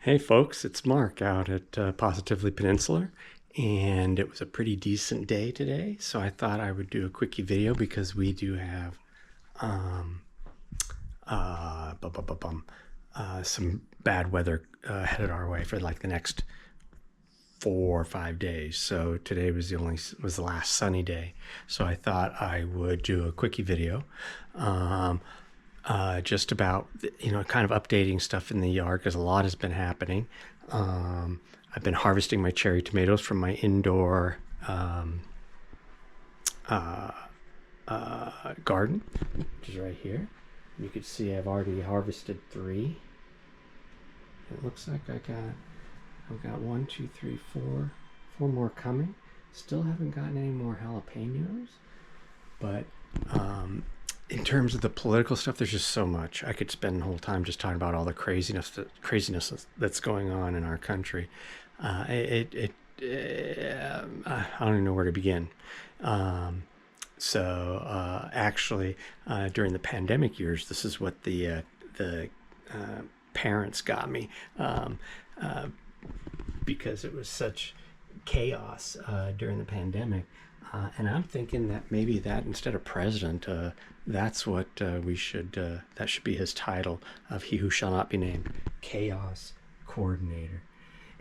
Hey folks, it's Mark out at Positively Peninsular, and it was a pretty decent day today, so I thought I would do a quickie video because we do have um, bum, bum, bum, bum, some bad weather headed our way for like the next 4 or 5 days. So today was the last sunny day, so I thought I would do a quickie video. Just about, kind of updating stuff in the yard because a lot has been happening. I've been harvesting my cherry tomatoes from my indoor garden, which is right here. You can see I've already harvested 3. It looks like I've got 1, 2, 3, 4 more coming. Still haven't gotten any more jalapenos, but in terms of the political stuff, there's just so much. I could spend the whole time just talking about all the craziness that's going on in our country. I don't even know where to begin. Actually, during the pandemic years, this is what the parents got me, because it was such chaos during the pandemic. And I'm thinking that maybe that instead of president, that's what we should, that should be his title of He Who Shall Not Be Named, Chaos Coordinator.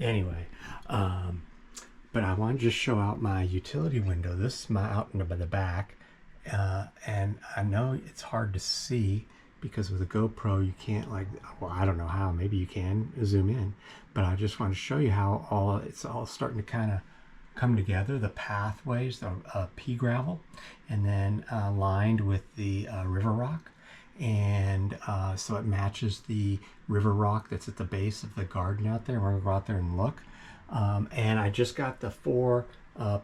Anyway, but I want to just show out my utility window. This is my out in the back. And I know it's hard to see because with a GoPro, you can't I don't know how, maybe you can zoom in, but I just want to show you how it's all starting to kind of come together, the pathways, the pea gravel, and then lined with the river rock. And so it matches the river rock that's at the base of the garden out there. We're gonna go out there and look. And I just got the 4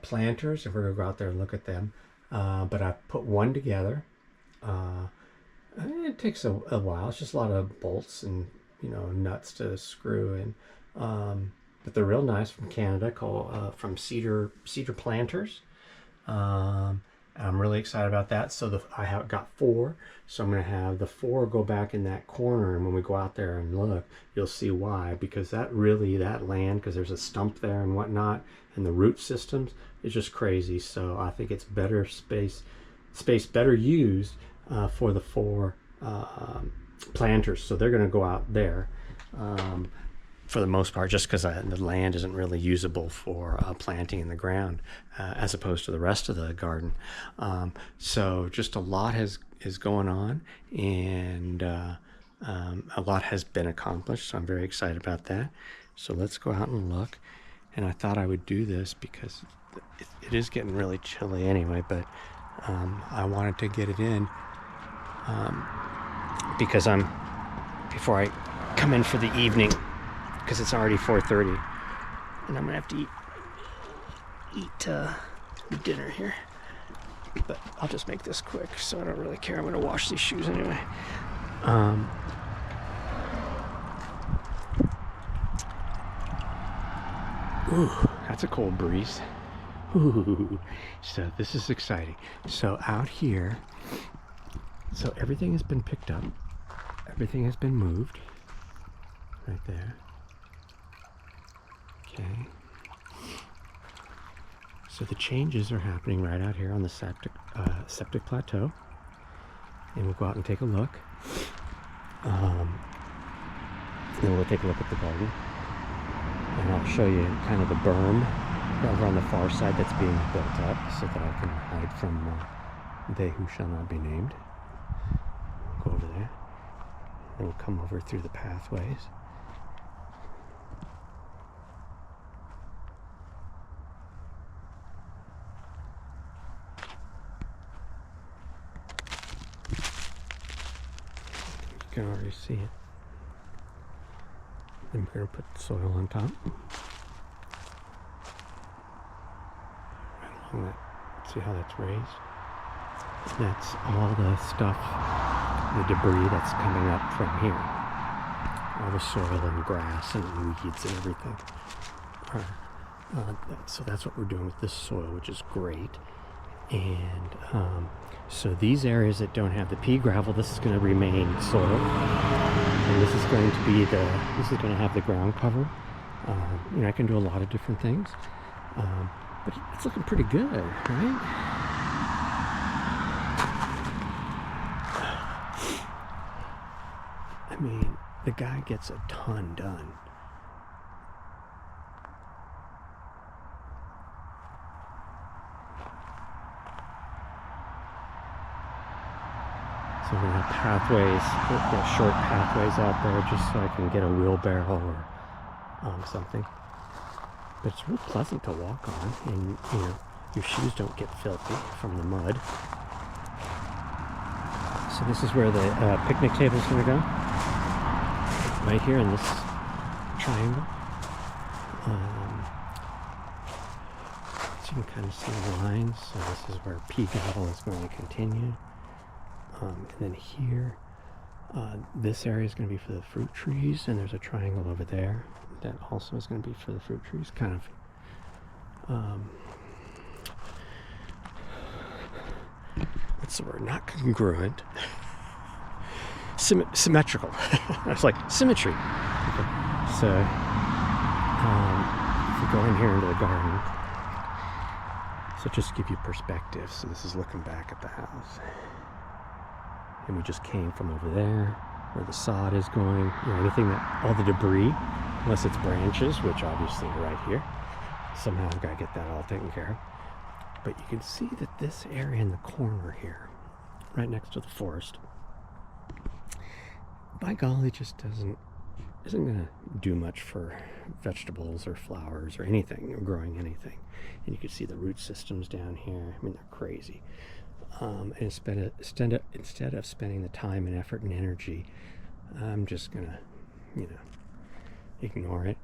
planters, and we're gonna go out there and look at them. But I put one together. It takes a while. It's just a lot of bolts and nuts to screw in. But they're real nice, from Canada, from Cedar Planters. I'm really excited about that. So I have got 4, so I'm going to have the 4 go back in that corner, and when we go out there and look, you'll see why. Because that land, because there's a stump there and whatnot, and the root systems, is just crazy. So I think it's better space better used for the 4 planters. So they're going to go out there. For the most part, just because the land isn't really usable for planting in the ground, as opposed to the rest of the garden. So just a lot is going on, and a lot has been accomplished, so I'm very excited about that. So let's go out and look. And I thought I would do this because it is getting really chilly anyway, but I wanted to get it in because before I come in for the evening, because it's already 4:30, and I'm gonna have to eat dinner here. But I'll just make this quick, so I don't really care. I'm gonna wash these shoes anyway. Ooh, that's a cold breeze. Ooh, so this is exciting. So out here, so everything has been picked up. Everything has been moved. Right there. Okay. So the changes are happening right out here on the Septic Plateau, and we'll go out and take a look. Then we'll take a look at the garden, and I'll show you kind of the berm over on the far side that's being built up, so that I can hide from they who shall not be named. Go over there, and we'll come over through the pathways. You can already see it. Then we're going to put soil on top. Right along that. See how that's raised? That's all the stuff, the debris that's coming up from here. All the soil and grass and weeds and everything. So that's what we're doing with this soil, which is great. And so these areas that don't have the pea gravel, this is going to remain soil, and this is going to be this is going to have the ground cover. You know, I can do a lot of different things, but it's looking pretty good, right? I mean, the guy gets a ton done. So I'm going to have pathways, short pathways out there just so I can get a wheelbarrow or something. But it's real pleasant to walk on, and you know, your shoes don't get filthy from the mud. So this is where the picnic table is going to go, right here in this triangle. So you can kind of see the lines. So this is where pea gravel is going to continue. And then here, this area is going to be for the fruit trees, and there's a triangle over there that also is going to be for the fruit trees, kind of what's the word? Not congruent. Symmetrical. It's like symmetry. Okay. So if we go in here into the garden, so just to give you perspective, so this is looking back at the house. And we just came from over there where the sod is going, you know, anything that, all the debris, unless it's branches, which obviously are right here. Somehow I've got to get that all taken care of. But you can see that this area in the corner here, right next to the forest, by golly, just isn't going to do much for vegetables or flowers or anything, or growing anything. And you can see the root systems down here. I mean, they're crazy. And instead of spending the time and effort and energy, I'm just gonna, you know, ignore it.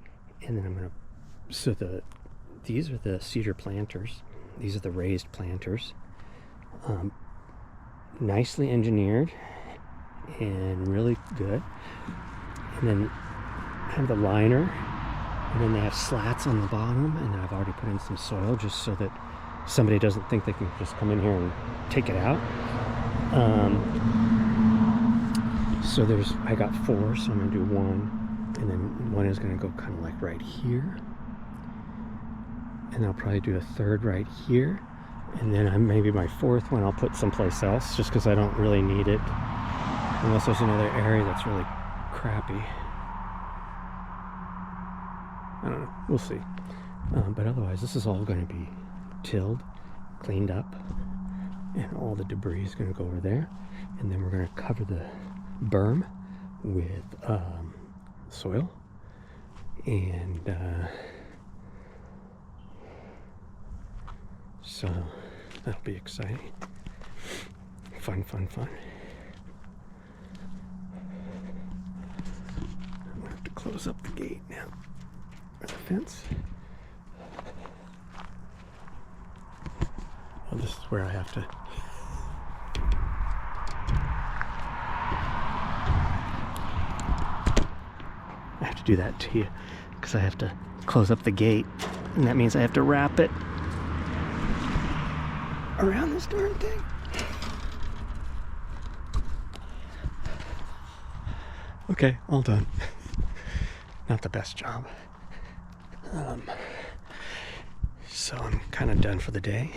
And then I'm gonna, so these are the cedar planters. These are the raised planters, nicely engineered and really good. And then I have the liner, and then they have slats on the bottom, and then I've already put in some soil just so that somebody doesn't think they can just come in here and take it out. So I got 4, so I'm gonna do 1, and then 1 is gonna go kind of like right here, and I'll probably do a 3rd right here, and then maybe my 4th one I'll put someplace else, just because I don't really need it, unless there's another area that's really crappy. I don't know, we'll see. But otherwise, this is all going to be tilled, cleaned up, and all the debris is going to go over there, and then we're going to cover the berm with soil, and so that'll be exciting. Fun. I'm going to have to close up the gate now, or the fence. Well, this is where I have to do that to you, because I have to close up the gate, and that means I have to wrap it around this darn thing. Okay, all done. Not the best job. So I'm kind of done for the day.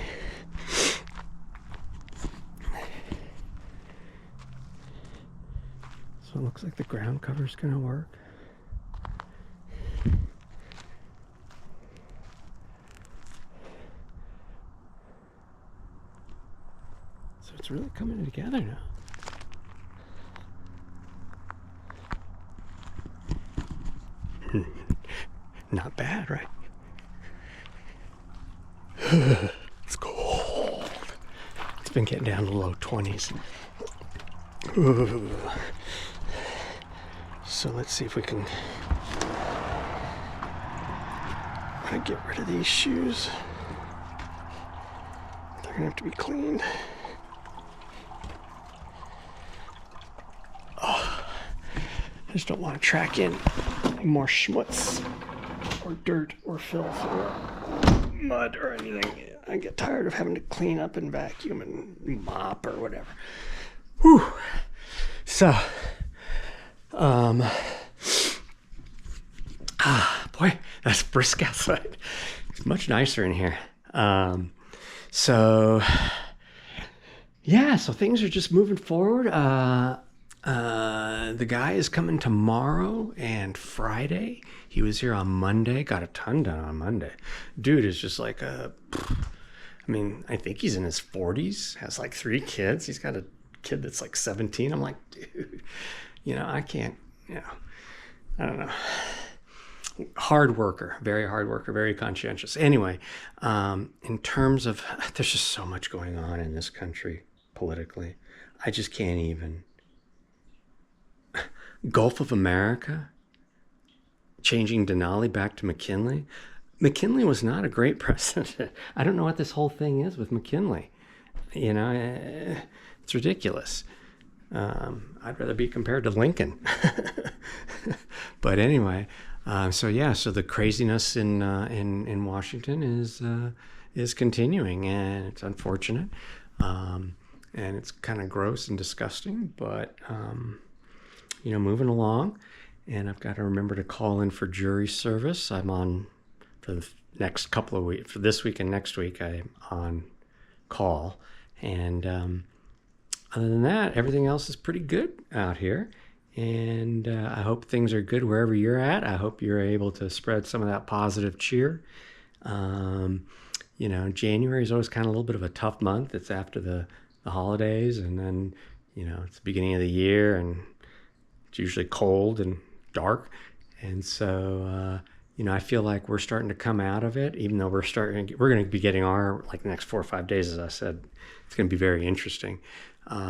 So it looks like the ground cover is going to work. So it's really coming together now. Not bad, right? It's cold. It's been getting down to low 20s. So let's see if we can get rid of these shoes. They're gonna have to be cleaned. Oh, I just don't want to track in any more schmutz or dirt or filth or mud or anything. I get tired of having to clean up and vacuum and mop or whatever. Whew. So, boy, that's brisk outside. It's much nicer in here. So things are just moving forward. The guy is coming tomorrow and Friday. He was here on Monday, got a ton done on Monday. Dude is just like I think he's in his 40s, has like 3 kids. He's got a kid that's like 17. I'm like, dude, I can't, I don't know. Hard worker, very conscientious. Anyway, in terms of, there's just so much going on in this country politically. I just can't even. Gulf of America, changing Denali back to McKinley. McKinley was not a great president. I don't know what this whole thing is with McKinley. It's ridiculous. I'd rather be compared to Lincoln. But anyway, so the craziness in Washington is continuing, and it's unfortunate, and it's kind of gross and disgusting. But moving along, and I've got to remember to call in for jury service. I'm on for the next couple of weeks. For this week and next week, I'm on call, and other than that, everything else is pretty good out here. And I hope things are good wherever you're at. I hope you're able to spread some of that positive cheer. January is always kind of a little bit of a tough month. It's after the holidays, and then, it's the beginning of the year, and it's usually cold and dark. And so, I feel like we're starting to come out of it, even though we're going to be getting our, like, the next 4 or 5 days, as I said, it's going to be very interesting.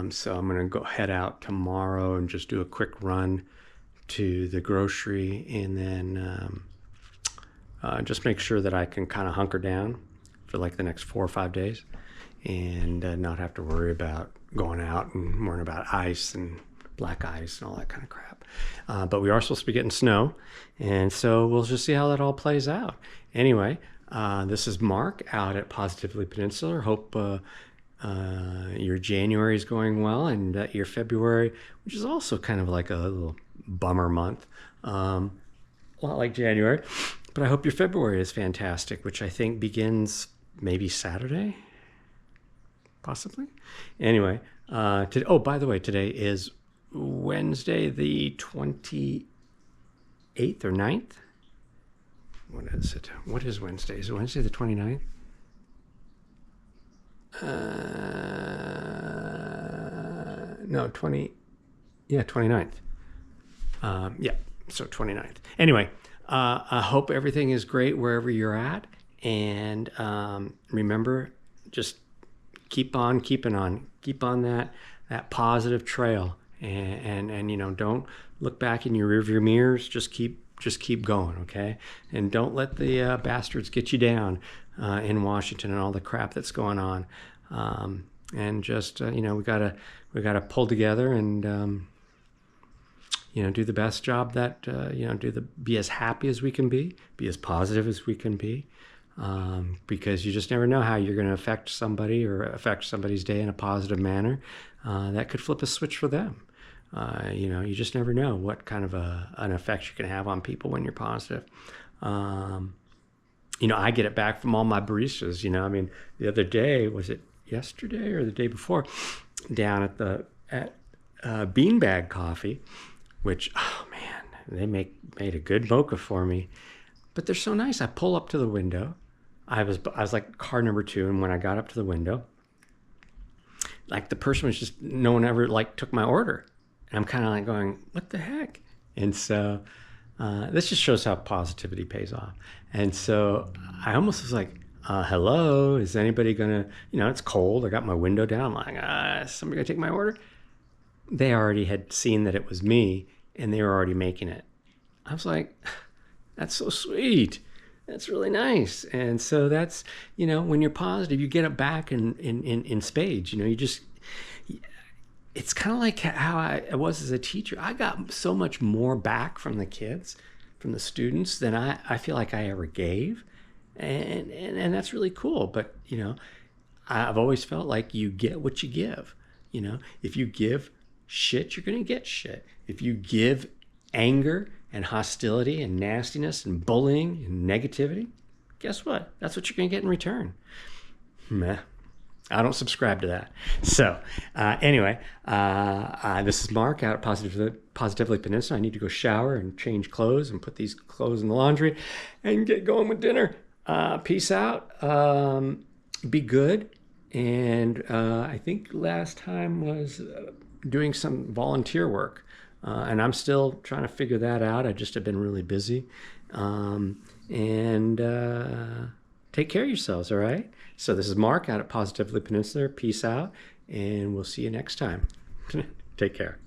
So I'm going to head out tomorrow and just do a quick run to the grocery, and then just make sure that I can kind of hunker down for like the next 4 or 5 days, and not have to worry about going out and worrying about ice and black ice and all that kind of crap. But we are supposed to be getting snow, and so we'll just see how that all plays out. Anyway, this is Mark out at Positively Peninsular. Hope your January is going well, and that your February, which is also kind of like a little bummer month, a lot like January, but I hope your February is fantastic, which I think begins maybe Saturday, possibly. Anyway, by the way, today is Wednesday the 28th or 9th? What is it? What is Wednesday? Is it Wednesday the 29th? 29th. So 29th. Anyway, I hope everything is great wherever you're at, and remember, just keep on keeping on. Keep on that positive trail, and don't look back in your rearview mirrors. Just keep going, okay? And don't let the bastards get you down in Washington and all the crap that's going on. And just we gotta pull together and do the best job that be as happy as we can be as positive as we can be, because you just never know how you're going to affect somebody or affect somebody's day in a positive manner. That could flip a switch for them. You just never know what kind of an effect you can have on people when you're positive. I get it back from all my baristas. The other day, was it yesterday or the day before, down at Beanbag Coffee, which, oh man, they made a good mocha for me, but they're so nice. I pull up to the window. I was like car number 2, and when I got up to the window, like the person was just, no one ever like took my order. And I'm kind of like going, what the heck? And so this just shows how positivity pays off. And so I almost was like, hello, is anybody gonna, it's cold. I got my window down. I'm like, is somebody gonna take my order? They already had seen that it was me, and they were already making it. I was like, that's so sweet. That's really nice. And so that's, when you're positive, you get it back in spades. It's kind of like how I was as a teacher. I got so much more back from the kids, from the students, than I feel like I ever gave. and that's really cool. But I've always felt like you get what you give. If you give shit, you're gonna get shit. If you give anger and hostility and nastiness and bullying and negativity, guess what? That's what you're gonna get in return. Meh. I don't subscribe to that. So anyway, this is Mark out at Positively Peninsula. I need to go shower and change clothes and put these clothes in the laundry and get going with dinner. Peace out. Be good. And I think last time was doing some volunteer work. And I'm still trying to figure that out. I just have been really busy. And take care of yourselves, all right? So this is Mark out at Positively Peninsula. Peace out, and we'll see you next time. Take care.